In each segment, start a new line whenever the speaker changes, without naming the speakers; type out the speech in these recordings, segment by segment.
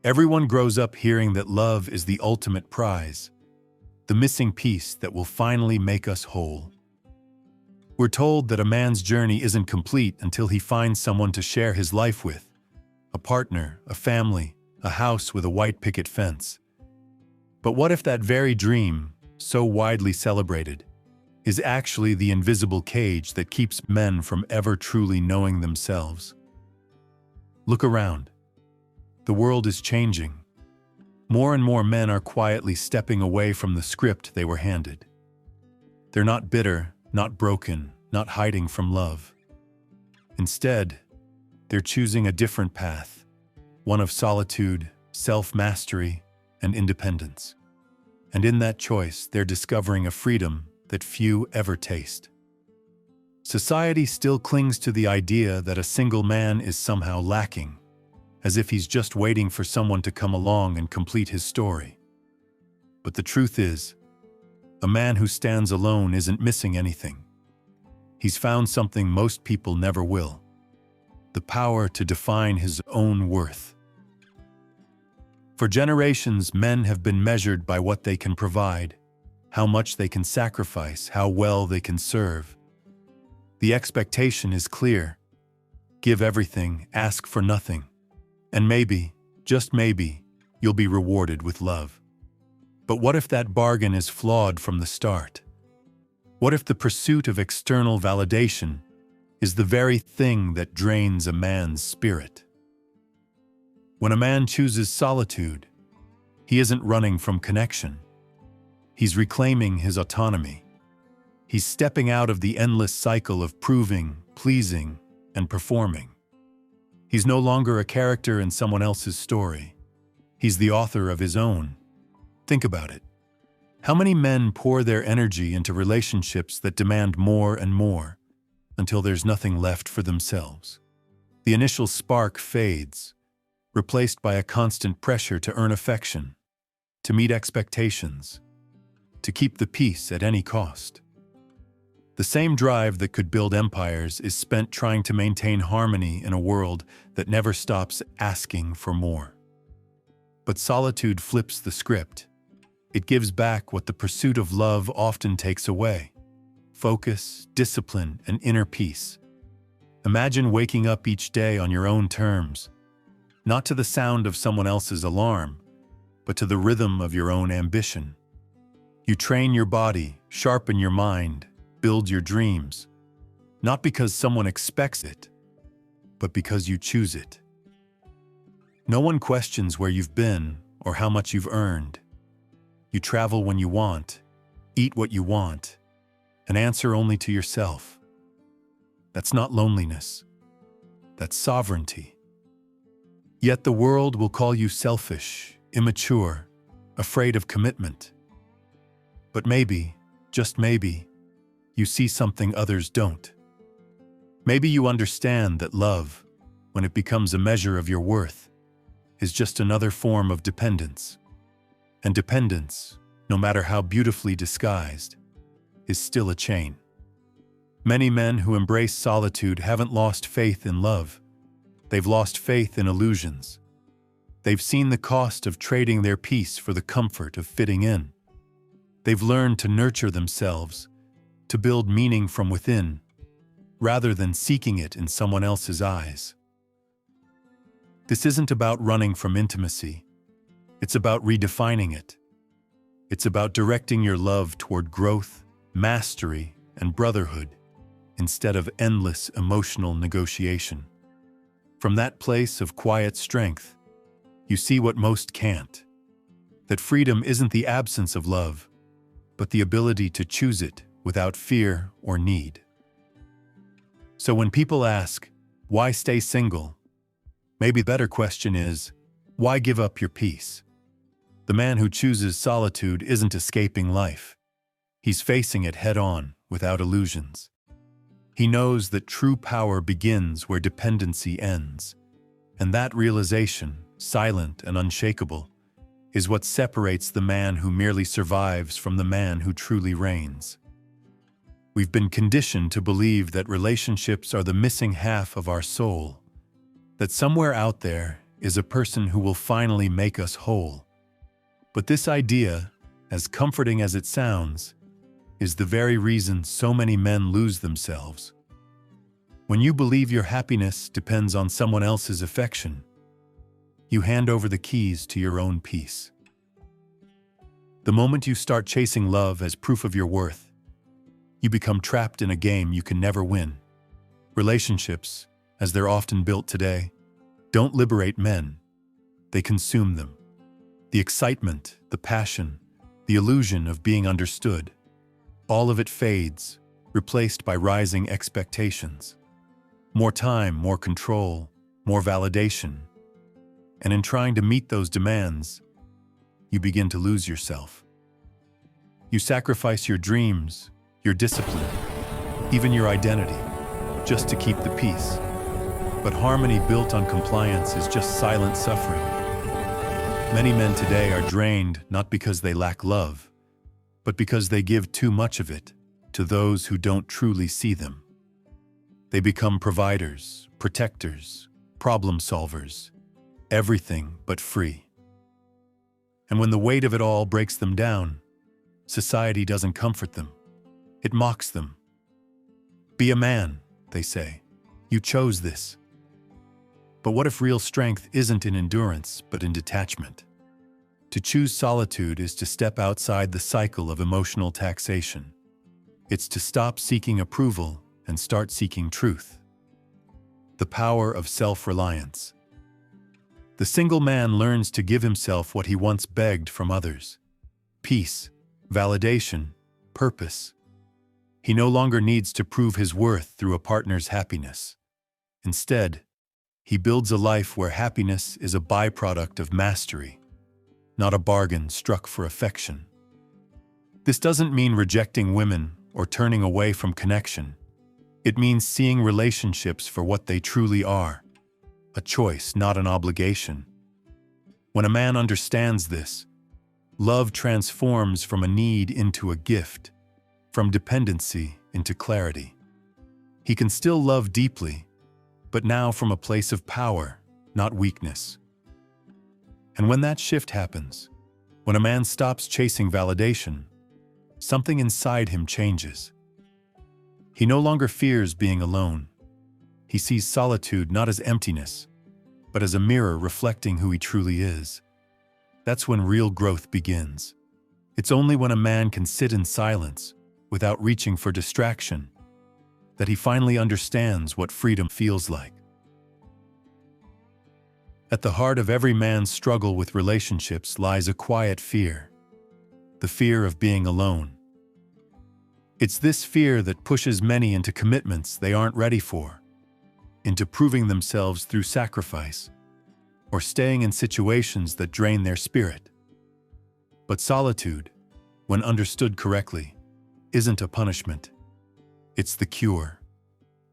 Everyone grows up hearing that love is the ultimate prize, the missing piece that will finally make us whole. We're told that a man's journey isn't complete until he finds someone to share his life with, a partner, a family, a house with a white picket fence. But what if that very dream, so widely celebrated, is actually the invisible cage that keeps men from ever truly knowing themselves? Look around. The world is changing. More and more men are quietly stepping away from the script they were handed. They're not bitter, not broken, not hiding from love. Instead, they're choosing a different path, one of solitude, self-mastery, and independence. And in that choice, they're discovering a freedom that few ever taste. Society still clings to the idea that a single man is somehow lacking, as if he's just waiting for someone to come along and complete his story. But the truth is, a man who stands alone isn't missing anything. He's found something most people never will: the power to define his own worth. For generations, men have been measured by what they can provide, how much they can sacrifice, how well they can serve. The expectation is clear: give everything, ask for nothing. And maybe, just maybe, you'll be rewarded with love. But what if that bargain is flawed from the start? What if the pursuit of external validation is the very thing that drains a man's spirit? When a man chooses solitude, he isn't running from connection. He's reclaiming his autonomy. He's stepping out of the endless cycle of proving, pleasing, and performing. He's no longer a character in someone else's story. He's the author of his own. Think about it. How many men pour their energy into relationships that demand more and more until there's nothing left for themselves? The initial spark fades, replaced by a constant pressure to earn affection, to meet expectations, to keep the peace at any cost. The same drive that could build empires is spent trying to maintain harmony in a world that never stops asking for more. But solitude flips the script. It gives back what the pursuit of love often takes away: focus, discipline, and inner peace. Imagine waking up each day on your own terms, not to the sound of someone else's alarm, but to the rhythm of your own ambition. You train your body, sharpen your mind, build your dreams, not because someone expects it, but because you choose it. No one questions where you've been or how much you've earned. You travel when you want, eat what you want, and answer only to yourself. That's not loneliness. That's sovereignty. Yet the world will call you selfish, immature, afraid of commitment. But maybe, just maybe, you see something others don't. Maybe you understand that love, when it becomes a measure of your worth, is just another form of dependence. And dependence, no matter how beautifully disguised, is still a chain. Many men who embrace solitude haven't lost faith in love. They've lost faith in illusions. They've seen the cost of trading their peace for the comfort of fitting in. They've learned to nurture themselves, to build meaning from within, rather than seeking it in someone else's eyes. This isn't about running from intimacy. It's about redefining it. It's about directing your love toward growth, mastery, and brotherhood, instead of endless emotional negotiation. From that place of quiet strength, you see what most can't: that freedom isn't the absence of love, but the ability to choose it without fear or need. So when people ask, why stay single? Maybe the better question is, why give up your peace? The man who chooses solitude isn't escaping life. He's facing it head-on, without illusions. He knows that true power begins where dependency ends, and that realization, silent and unshakable, is what separates the man who merely survives from the man who truly reigns. We've been conditioned to believe that relationships are the missing half of our soul, that somewhere out there, is a person who will finally make us whole. But this idea, as comforting as it sounds, is the very reason so many men lose themselves. When you believe your happiness depends on someone else's affection, you hand over the keys to your own peace. The moment you start chasing love as proof of your worth, you become trapped in a game you can never win. Relationships, as they're often built today, don't liberate men. They consume them. The excitement, the passion, the illusion of being understood, all of it fades, replaced by rising expectations. More time, more control, more validation. And in trying to meet those demands, you begin to lose yourself. You sacrifice your dreams, your discipline, even your identity, just to keep the peace. But harmony built on compliance is just silent suffering. Many men today are drained not because they lack love, but because they give too much of it to those who don't truly see them. They become providers, protectors, problem solvers, everything but free. And when the weight of it all breaks them down, society doesn't comfort them. It mocks them. Be a man, they say. You chose this. But what if real strength isn't in endurance, but in detachment? To choose solitude is to step outside the cycle of emotional taxation. It's to stop seeking approval and start seeking truth. The power of self-reliance. The single man learns to give himself what he once begged from others: peace, validation, purpose. He no longer needs to prove his worth through a partner's happiness. Instead, he builds a life where happiness is a byproduct of mastery, not a bargain struck for affection. This doesn't mean rejecting women or turning away from connection. It means seeing relationships for what they truly are, a choice, not an obligation. When a man understands this, love transforms from a need into a gift, from dependency into clarity. He can still love deeply, but now from a place of power, not weakness. And when that shift happens, when a man stops chasing validation, something inside him changes. He no longer fears being alone. He sees solitude not as emptiness, but as a mirror reflecting who he truly is. That's when real growth begins. It's only when a man can sit in silence, without reaching for distraction, that he finally understands what freedom feels like. At the heart of every man's struggle with relationships lies a quiet fear, the fear of being alone. It's this fear that pushes many into commitments they aren't ready for, into proving themselves through sacrifice, or staying in situations that drain their spirit. But solitude, when understood correctly, isn't a punishment. It's the cure.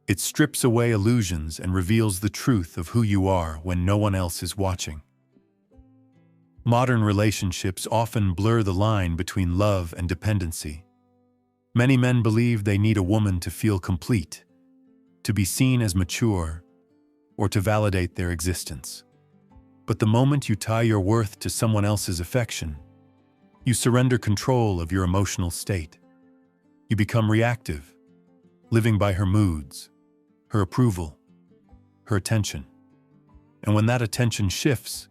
It strips away illusions and reveals the truth of who you are when no one else is watching. Modern relationships often blur the line between love and dependency. Many men believe they need a woman to feel complete, to be seen as mature, or to validate their existence. But the moment you tie your worth to someone else's affection, you surrender control of your emotional state. You become reactive, living by her moods, her approval, her attention. And when that attention shifts,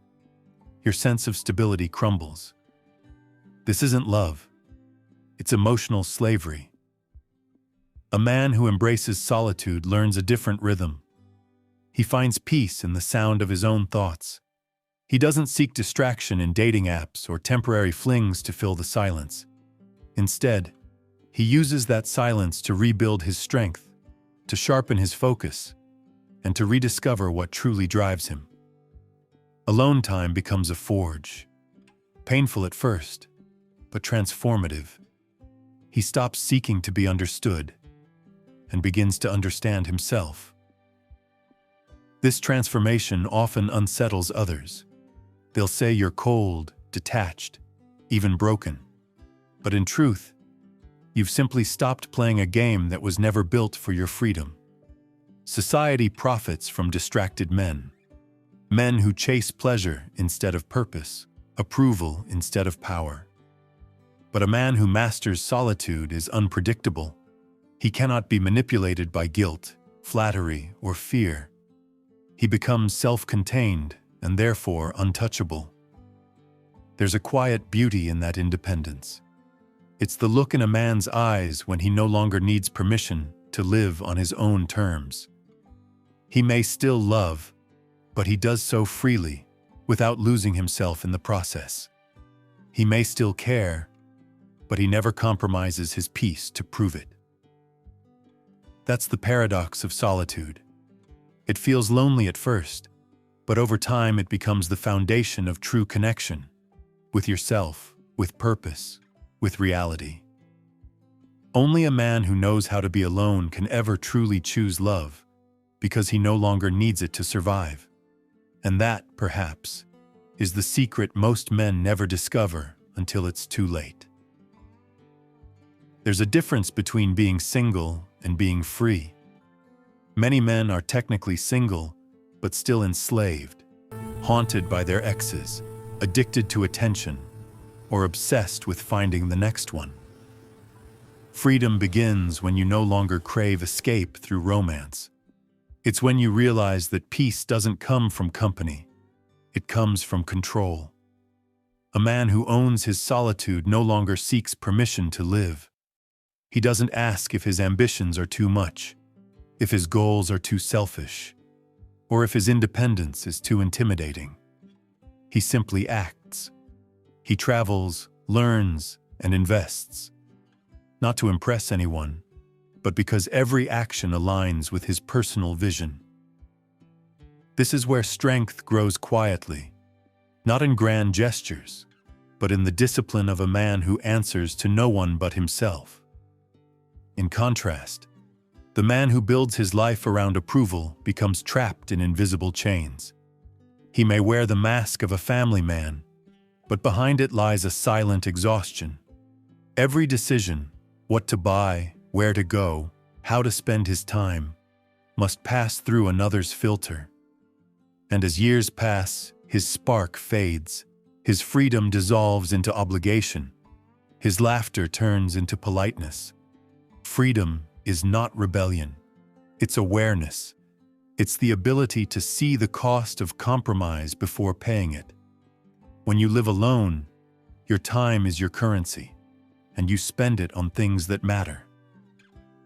your sense of stability crumbles. This isn't love. It's emotional slavery. A man who embraces solitude learns a different rhythm. He finds peace in the sound of his own thoughts. He doesn't seek distraction in dating apps or temporary flings to fill the silence. Instead, he uses that silence to rebuild his strength, to sharpen his focus, and to rediscover what truly drives him. Alone time becomes a forge. Painful at first, but transformative. He stops seeking to be understood and begins to understand himself. This transformation often unsettles others. They'll say you're cold, detached, even broken. But in truth, you've simply stopped playing a game that was never built for your freedom. Society profits from distracted men. Men who chase pleasure instead of purpose, approval instead of power. But a man who masters solitude is unpredictable. He cannot be manipulated by guilt, flattery, or fear. He becomes self-contained and therefore untouchable. There's a quiet beauty in that independence. It's the look in a man's eyes when he no longer needs permission to live on his own terms. He may still love, but he does so freely, without losing himself in the process. He may still care, but he never compromises his peace to prove it. That's the paradox of solitude. It feels lonely at first, but over time it becomes the foundation of true connection, with yourself, with purpose, with reality. Only a man who knows how to be alone can ever truly choose love, because he no longer needs it to survive. And that, perhaps, is the secret most men never discover until it's too late. There's a difference between being single and being free. Many men are technically single, but still enslaved, haunted by their exes, addicted to attention, or obsessed with finding the next one. Freedom begins when you no longer crave escape through romance. It's when you realize that peace doesn't come from company. It comes from control. A man who owns his solitude no longer seeks permission to live. He doesn't ask if his ambitions are too much, if his goals are too selfish, or if his independence is too intimidating. He simply acts. He travels, learns, and invests, not to impress anyone, but because every action aligns with his personal vision. This is where strength grows quietly, not in grand gestures, but in the discipline of a man who answers to no one but himself. In contrast, the man who builds his life around approval becomes trapped in invisible chains. He may wear the mask of a family man, but behind it lies a silent exhaustion. Every decision, what to buy, where to go, how to spend his time, must pass through another's filter. And as years pass, his spark fades, his freedom dissolves into obligation, his laughter turns into politeness. Freedom is not rebellion. It's awareness. It's the ability to see the cost of compromise before paying it. When you live alone, your time is your currency, and you spend it on things that matter.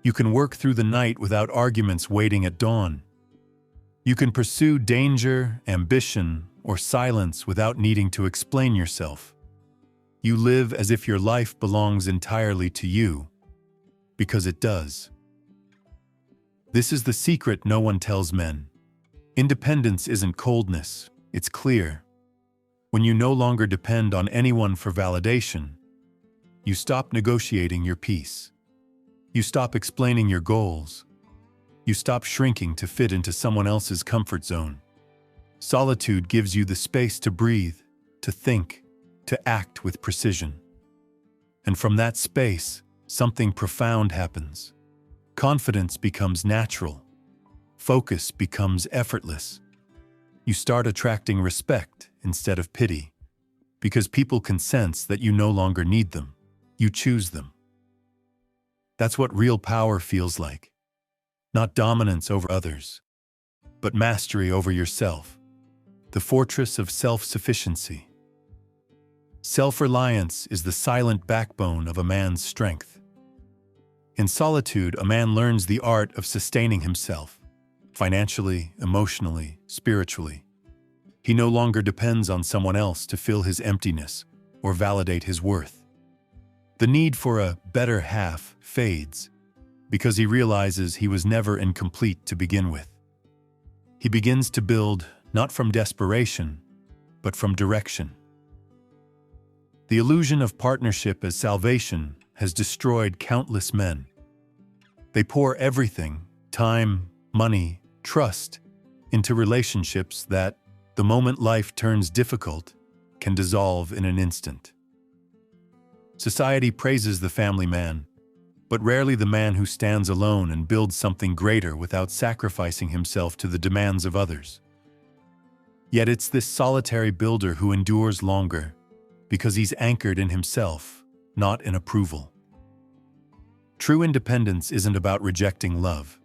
You can work through the night without arguments waiting at dawn. You can pursue danger, ambition, or silence without needing to explain yourself. You live as if your life belongs entirely to you, because it does. This is the secret no one tells men. Independence isn't coldness, it's clear. When you no longer depend on anyone for validation, you stop negotiating your peace. You stop explaining your goals. You stop shrinking to fit into someone else's comfort zone. Solitude gives you the space to breathe, to think, to act with precision. And from that space, something profound happens. Confidence becomes natural. Focus becomes effortless. You start attracting respect instead of pity, because people can sense that you no longer need them. You choose them. That's what real power feels like. Not dominance over others, but mastery over yourself. The fortress of self-sufficiency. Self-reliance is the silent backbone of a man's strength. In solitude, a man learns the art of sustaining himself, financially, emotionally, spiritually. He no longer depends on someone else to fill his emptiness or validate his worth. The need for a better half fades, because he realizes he was never incomplete to begin with. He begins to build not from desperation, but from direction. The illusion of partnership as salvation has destroyed countless men. They pour everything, time, money, trust, into relationships that, the moment life turns difficult, can dissolve in an instant. Society praises the family man, but rarely the man who stands alone and builds something greater without sacrificing himself to the demands of others. Yet it's this solitary builder who endures longer, because he's anchored in himself, not in approval. True independence isn't about rejecting love.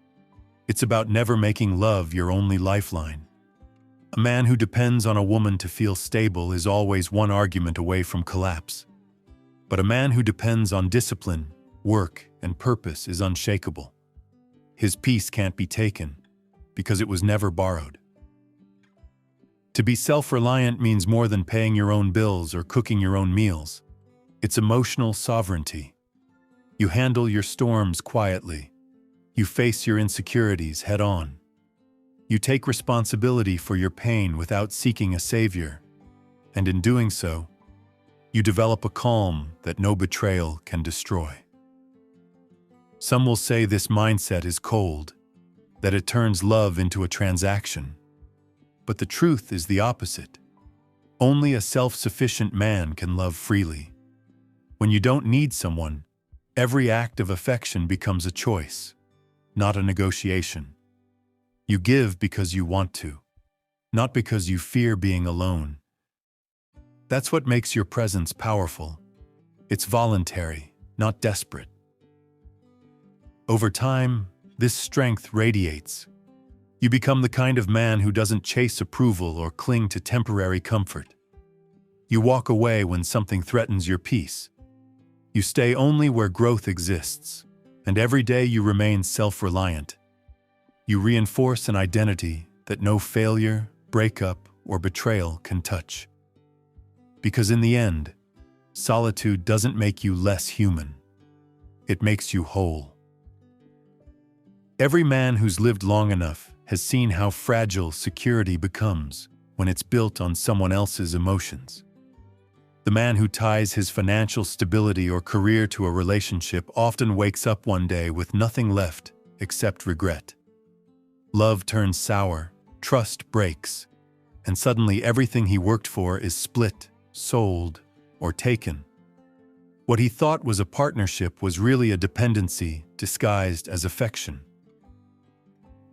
It's about never making love your only lifeline. A man who depends on a woman to feel stable is always one argument away from collapse. But a man who depends on discipline, work, and purpose is unshakable. His peace can't be taken, because it was never borrowed. To be self-reliant means more than paying your own bills or cooking your own meals. It's emotional sovereignty. You handle your storms quietly. You face your insecurities head-on. You take responsibility for your pain without seeking a savior. And in doing so, you develop a calm that no betrayal can destroy. Some will say this mindset is cold, that it turns love into a transaction. But the truth is the opposite. Only a self-sufficient man can love freely. When you don't need someone, every act of affection becomes a choice, not a negotiation. You give because you want to, not because you fear being alone. That's what makes your presence powerful. It's voluntary, not desperate. Over time, this strength radiates. You become the kind of man who doesn't chase approval or cling to temporary comfort. You walk away when something threatens your peace. You stay only where growth exists, and every day you remain self-reliant. You reinforce an identity that no failure, breakup, or betrayal can touch. Because in the end, solitude doesn't make you less human. It makes you whole. Every man who's lived long enough has seen how fragile security becomes when it's built on someone else's emotions. The man who ties his financial stability or career to a relationship often wakes up one day with nothing left except regret. Love turns sour, trust breaks, and suddenly everything he worked for is split, sold, or taken. What he thought was a partnership was really a dependency disguised as affection.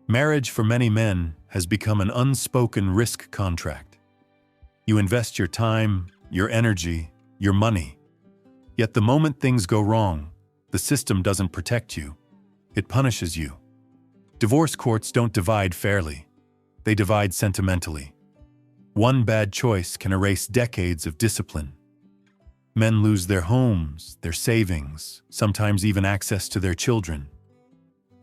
Marriage for many men has become an unspoken risk contract. You invest your time, your energy, your money. Yet the moment things go wrong, the system doesn't protect you. It punishes you. Divorce courts don't divide fairly. They divide sentimentally. One bad choice can erase decades of discipline. Men lose their homes, their savings, sometimes even access to their children.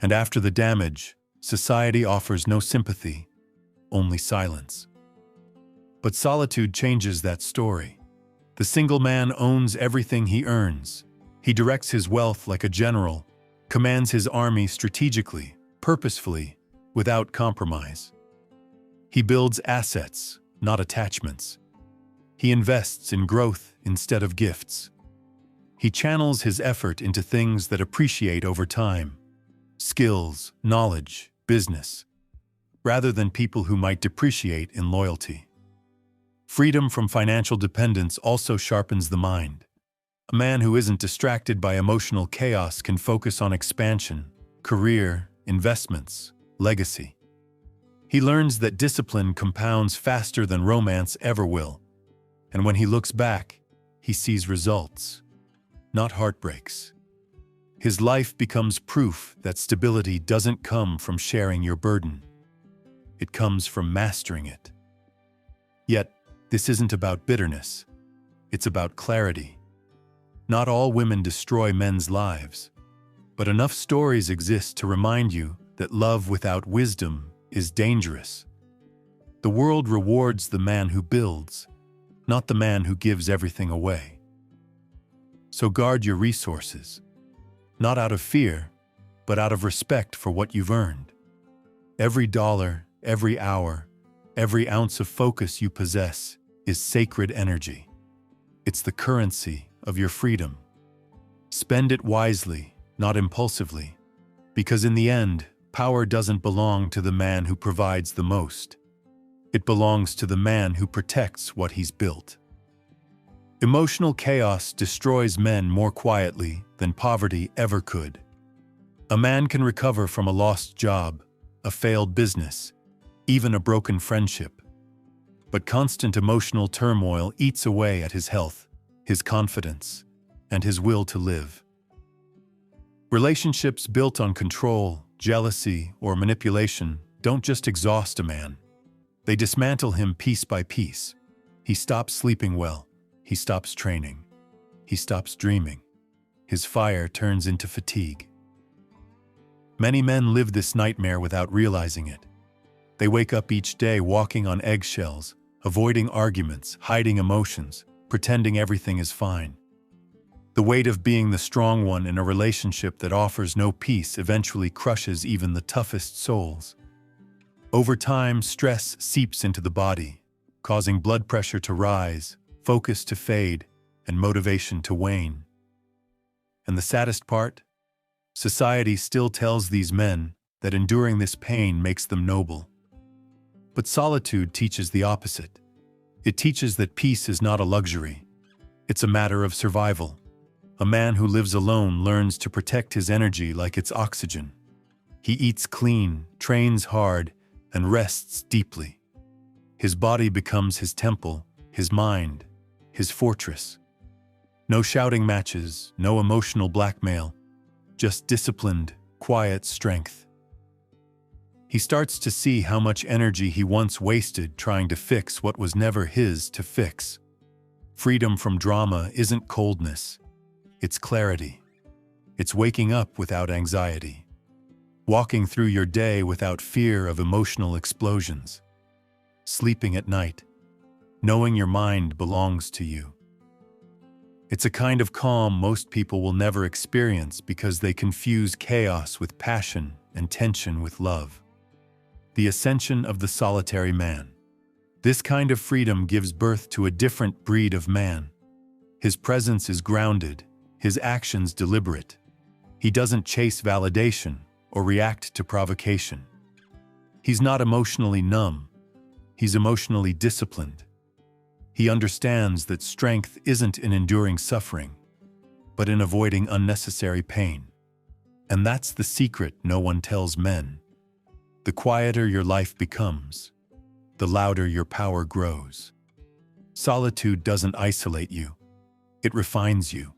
And after the damage, society offers no sympathy, only silence. But solitude changes that story. The single man owns everything he earns. He directs his wealth like a general, commands his army strategically, purposefully, without compromise. He builds assets, not attachments. He invests in growth instead of gifts. He channels his effort into things that appreciate over time: skills, knowledge, business, rather than people who might depreciate in loyalty. Freedom from financial dependence also sharpens the mind. A man who isn't distracted by emotional chaos can focus on expansion, career, investments, legacy. He learns that discipline compounds faster than romance ever will, and when he looks back, he sees results, not heartbreaks. His life becomes proof that stability doesn't come from sharing your burden. It comes from mastering it. Yet, this isn't about bitterness. It's about clarity. Not all women destroy men's lives, but enough stories exist to remind you that love without wisdom is dangerous. The world rewards the man who builds, not the man who gives everything away. So guard your resources. Not out of fear, but out of respect for what you've earned. Every dollar, every hour, every ounce of focus you possess is sacred energy. It's the currency of your freedom. Spend it wisely, not impulsively, because in the end, power doesn't belong to the man who provides the most. It belongs to the man who protects what he's built. Emotional chaos destroys men more quietly than poverty ever could. A man can recover from a lost job, a failed business, even a broken friendship. But constant emotional turmoil eats away at his health, his confidence, and his will to live. Relationships built on control, jealousy, or manipulation don't just exhaust a man. They dismantle him piece by piece. He stops sleeping well. He stops training. He stops dreaming. His fire turns into fatigue. Many men live this nightmare without realizing it. They wake up each day walking on eggshells, avoiding arguments, hiding emotions, pretending everything is fine. The weight of being the strong one in a relationship that offers no peace eventually crushes even the toughest souls. Over time, stress seeps into the body, causing blood pressure to rise, focus to fade, and motivation to wane. And the saddest part? Society still tells these men that enduring this pain makes them noble. But solitude teaches the opposite. It teaches that peace is not a luxury. It's a matter of survival. A man who lives alone learns to protect his energy like it's oxygen. He eats clean, trains hard, and rests deeply. His body becomes his temple, his mind, his fortress. No shouting matches, no emotional blackmail, just disciplined, quiet strength. He starts to see how much energy he once wasted trying to fix what was never his to fix. Freedom from drama isn't coldness, it's clarity. It's waking up without anxiety. Walking through your day without fear of emotional explosions. Sleeping at night, knowing your mind belongs to you. It's a kind of calm most people will never experience because they confuse chaos with passion and tension with love. The ascension of the solitary man. This kind of freedom gives birth to a different breed of man. His presence is grounded, his actions deliberate. He doesn't chase validation or react to provocation. He's not emotionally numb. He's emotionally disciplined. He understands that strength isn't in enduring suffering, but in avoiding unnecessary pain. And that's the secret no one tells men. The quieter your life becomes, the louder your power grows. Solitude doesn't isolate you. It refines you.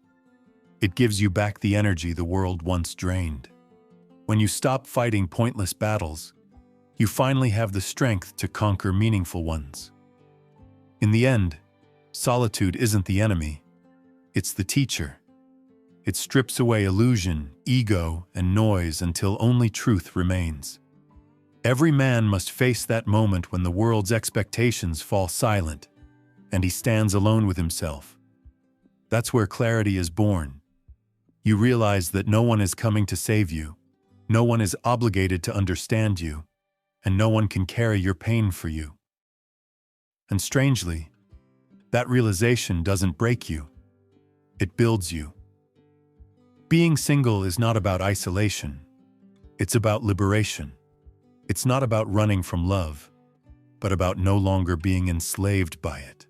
It gives you back the energy the world once drained. When you stop fighting pointless battles, you finally have the strength to conquer meaningful ones. In the end, solitude isn't the enemy. It's the teacher. It strips away illusion, ego, and noise until only truth remains. Every man must face that moment when the world's expectations fall silent, and he stands alone with himself. That's where clarity is born. You realize that no one is coming to save you, no one is obligated to understand you, and no one can carry your pain for you. And strangely, that realization doesn't break you, it builds you. Being single is not about isolation, it's about liberation. It's not about running from love, but about no longer being enslaved by it.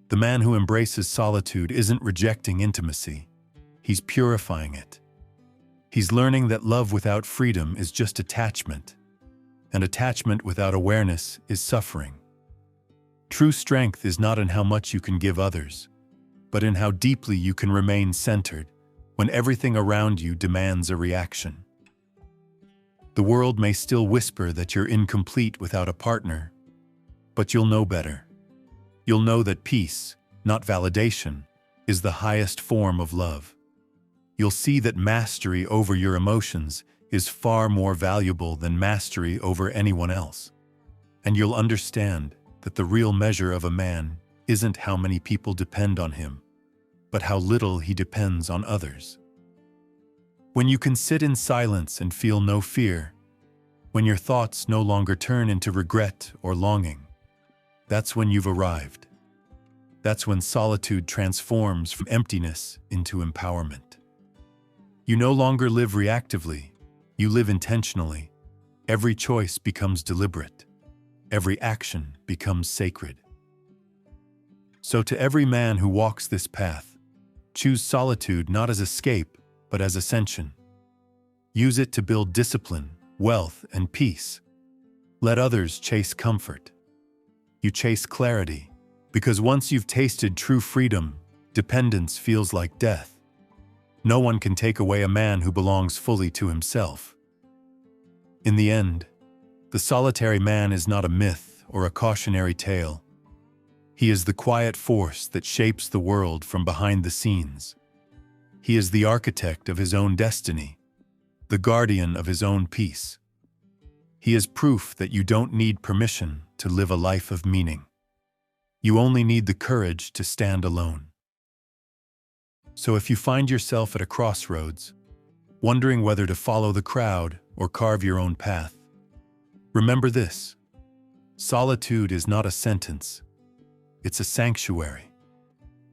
The man who embraces solitude isn't rejecting intimacy, he's purifying it. He's learning that love without freedom is just attachment, and attachment without awareness is suffering. True strength is not in how much you can give others, but in how deeply you can remain centered when everything around you demands a reaction. The world may still whisper that you're incomplete without a partner, but you'll know better. You'll know that peace, not validation, is the highest form of love. You'll see that mastery over your emotions is far more valuable than mastery over anyone else. And you'll understand that the real measure of a man isn't how many people depend on him, but how little he depends on others. When you can sit in silence and feel no fear, when your thoughts no longer turn into regret or longing, that's when you've arrived. That's when solitude transforms from emptiness into empowerment. You no longer live reactively, you live intentionally. Every choice becomes deliberate. Every action becomes sacred. So to every man who walks this path, choose solitude not as escape, but as ascension. Use it to build discipline, wealth, and peace. Let others chase comfort. You chase clarity, because once you've tasted true freedom, dependence feels like death. No one can take away a man who belongs fully to himself. In the end, the solitary man is not a myth or a cautionary tale. He is the quiet force that shapes the world from behind the scenes. He is the architect of his own destiny, the guardian of his own peace. He is proof that you don't need permission to live a life of meaning. You only need the courage to stand alone. So if you find yourself at a crossroads, wondering whether to follow the crowd or carve your own path, remember this: solitude is not a sentence. It's a sanctuary.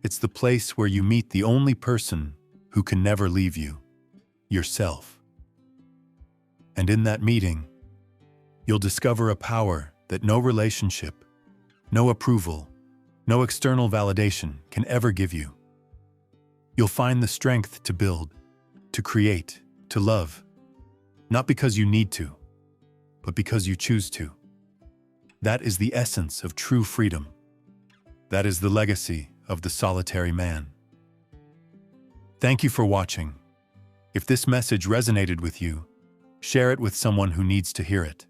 It's the place where you meet the only person who can never leave you, yourself. And in that meeting, you'll discover a power that no relationship, no approval, no external validation can ever give you. You'll find the strength to build, to create, to love, not because you need to, but because you choose to. That is the essence of true freedom. That is the legacy of the solitary man. Thank you for watching. If this message resonated with you, share it with someone who needs to hear it.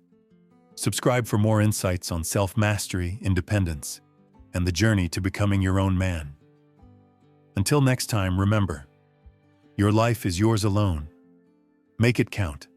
Subscribe for more insights on self-mastery, independence, and the journey to becoming your own man. Until next time, remember, your life is yours alone. Make it count.